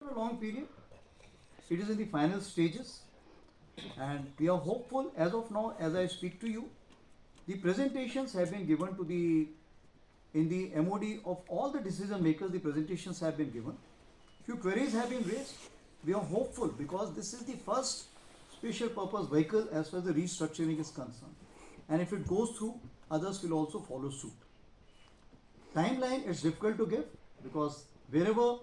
a long period. It is in the final stages, and we are hopeful as of now. As I speak to you, the presentations have been given to the in the MOD of all the decision makers. The presentations have been given. Few queries have been raised. We are hopeful because this is the first special purpose vehicle as far as the restructuring is concerned, and if it goes through, others will also follow suit. Timeline is difficult to give because wherever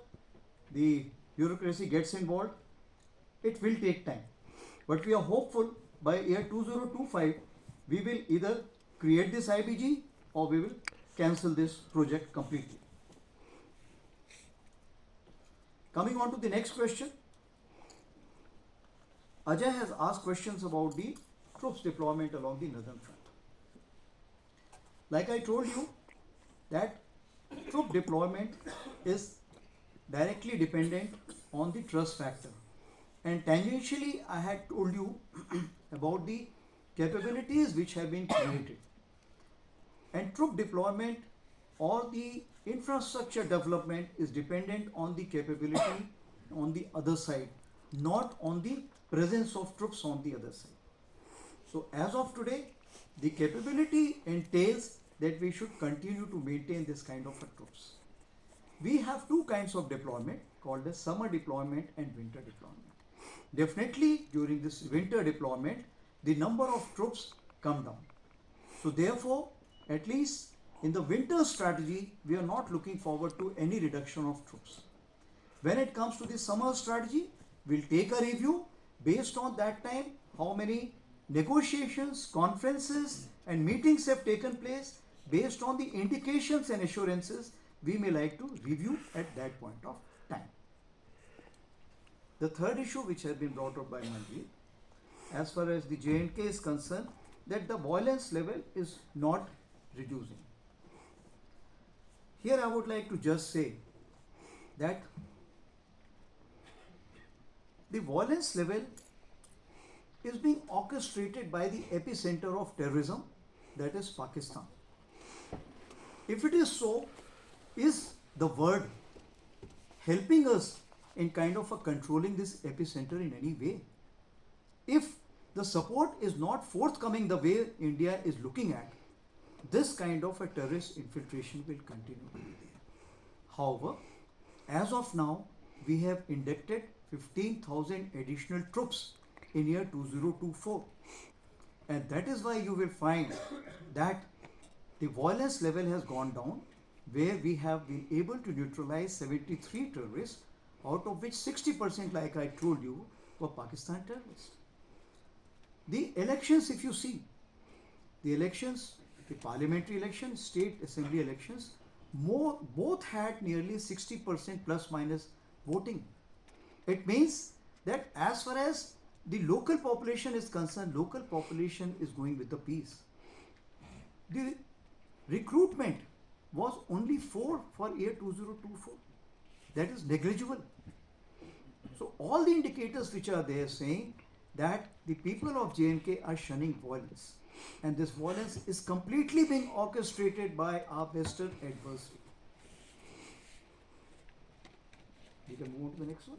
the bureaucracy gets involved, it will take time. But we are hopeful by year 2025, we will either create this IBG or we will cancel this project completely. Coming on to the next question, Ajay has asked questions about the troops deployment along the northern front. Like I told you, that troop deployment is directly dependent on the trust factor. And tangentially, I had told you about the capabilities which have been created. And troop deployment or the infrastructure development is dependent on the capability on the other side, not on the presence of troops on the other side. So as of today, the capability entails that we should continue to maintain this kind of troops. We have two kinds of deployment called as summer deployment and winter deployment. Definitely during this winter deployment, the number of troops come down. So therefore, at least in the winter strategy, we are not looking forward to any reduction of troops. When it comes to the summer strategy, we'll take a review based on that time, how many negotiations, conferences and meetings have taken place. Based on the indications and assurances, we may like to review at that point of time. The third issue which has been brought up by Manjeet, as far as the J&K is concerned, that the violence level is not reducing. Here I would like to just say that the violence level is being orchestrated by the epicenter of terrorism, that is Pakistan. If it is so, is the world helping us in kind of controlling this epicenter in any way? If the support is not forthcoming the way India is looking at, this kind of a terrorist infiltration will continue to be there. However, as of now, we have inducted 15,000 additional troops in year 2024. And that is why you will find that the violence level has gone down, where we have been able to neutralize 73 terrorists, out of which 60%, like I told you, were Pakistan terrorists. The elections, if you see, the elections, the parliamentary elections, state assembly elections, both had nearly 60% plus minus voting. It means that as far as the local population is concerned, local population is going with the peace. The recruitment was only 4 for year 2024. That is negligible. So all the indicators which are there saying that the people of J&K are shunning violence, and this violence is completely being orchestrated by our Western adversary. We can move on to the next one.